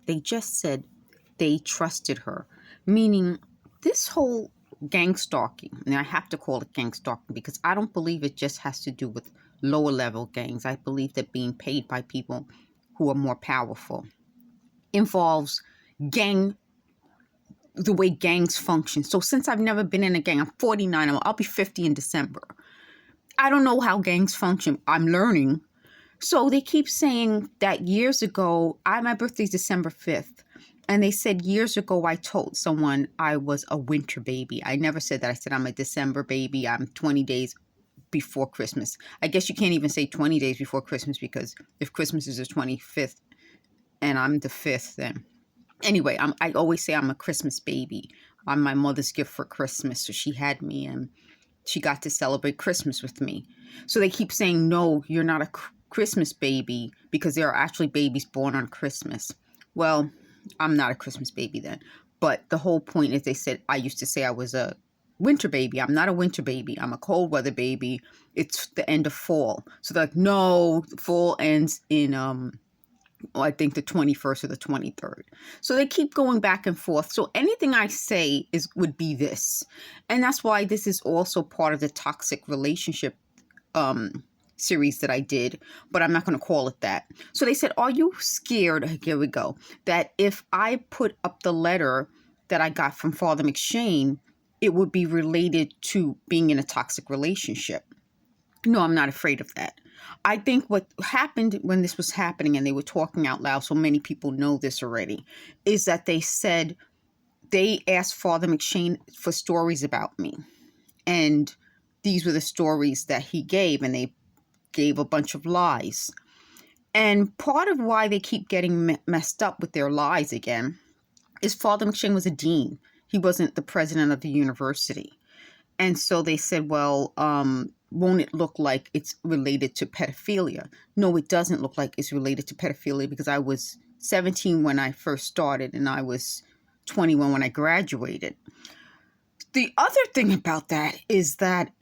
They just said they trusted her, meaning this whole gang stalking, and I have to call it gang stalking because I don't believe it just has to do with lower level gangs. I believe that being paid by people who are more powerful involves gang, the way gangs function. So since I've never been in a gang, I'm 49, I'll be 50 in December. I don't know how gangs function. I'm learning. So they keep saying that years ago, my birthday's December 5th. And they said years ago, I told someone I was a winter baby. I never said that. I said I'm a December baby. I'm 20 days before Christmas. I guess you can't even say 20 days before Christmas because if Christmas is the 25th and I'm the 5th, then anyway, I always say I'm a Christmas baby. I'm my mother's gift for Christmas. So she had me and she got to celebrate Christmas with me. So they keep saying, no, you're not a Christmas baby because there are actually babies born on Christmas. Well, I'm not a Christmas baby then. But the whole point is they said I used to say I was a winter baby. I'm not a winter baby. I'm a cold weather baby. It's the end of fall. So they're like, no, fall ends in I think the 21st or the 23rd. So they keep going back and forth. So anything I say would be this. And that's why this is also part of the toxic relationship series that I did, but I'm not going to call it that. So they said, are you scared, here we go, that if I put up the letter that I got from Father McShane, it would be related to being in a toxic relationship? No, I'm not afraid of that. I think what happened when this was happening and they were talking out loud, so many people know this already, is that they said they asked Father McShane for stories about me. And these were the stories that he gave, and they gave a bunch of lies. And part of why they keep getting messed up with their lies again is Father McShane was a dean. He wasn't the president of the university. And so they said, well, won't it look like it's related to pedophilia? No, it doesn't look like it's related to pedophilia because I was 17 when I first started and I was 21 when I graduated. The other thing about that is that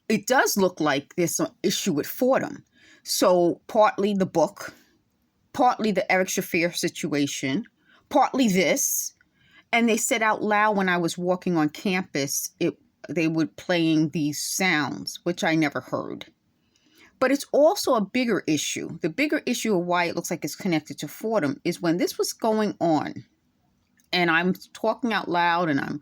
it does look like there's an issue with Fordham. So partly the book, partly the Eric Shafir situation, partly this. And they said out loud when I was walking on campus, they were playing these sounds, which I never heard. But it's also a bigger issue. The bigger issue of why it looks like it's connected to Fordham is when this was going on, and I'm talking out loud and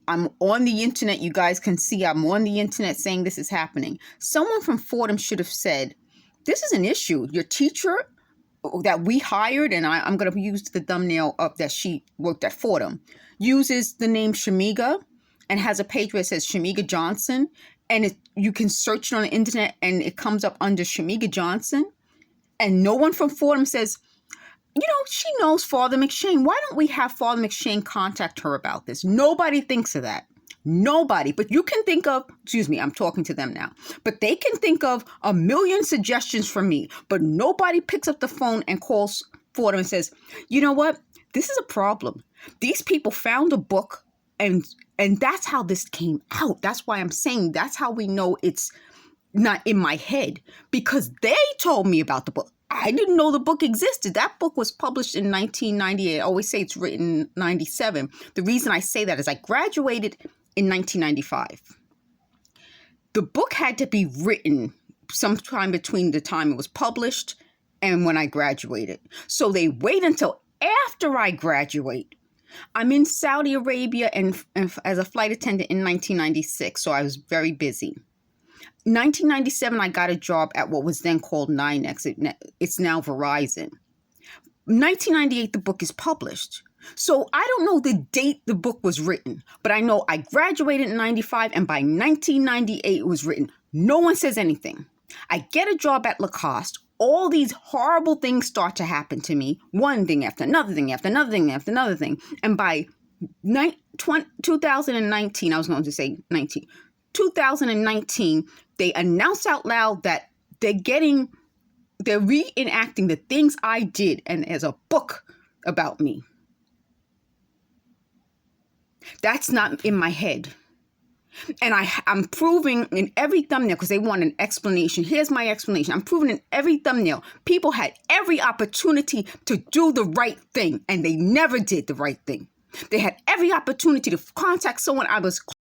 I'm on the internet. You guys can see I'm on the internet saying this is happening. Someone from Fordham should have said, this is an issue. Your teacher that we hired, and I'm going to use the thumbnail of that she worked at Fordham, uses the name Shamega and has a page where it says Shamega Johnson. And you can search it on the internet and it comes up under Shamega Johnson. And no one from Fordham says, you know, she knows Father McShane. Why don't we have Father McShane contact her about this? Nobody thinks of that. Nobody. But you can think of, excuse me, I'm talking to them now. But they can think of a million suggestions from me. But nobody picks up the phone and calls Fordham and says, you know what? This is a problem. These people found a book and that's how this came out. That's why I'm saying that's how we know it's not in my head. Because they told me about the book. I didn't know the book existed. That book was published in 1998. I always say it's written in 97. The reason I say that is I graduated in 1995. The book had to be written sometime between the time it was published and when I graduated. So they wait until after I graduate. I'm in Saudi Arabia and as a flight attendant in 1996, so I was very busy. 1997, I got a job at what was then called NYNEX. It's now Verizon. 1998, the book is published. So I don't know the date the book was written, but I know I graduated in 95 and by 1998 it was written. No one says anything. I get a job at Lacoste. All these horrible things start to happen to me. One thing after another thing after another thing after another thing. And by 2019, I was going to say 2019, they announced out loud that they're reenacting the things I did and as a book about me. That's not in my head. And I'm proving in every thumbnail, because they want an explanation. Here's my explanation. I'm proving in every thumbnail. People had every opportunity to do the right thing, and they never did the right thing. They had every opportunity to contact someone I was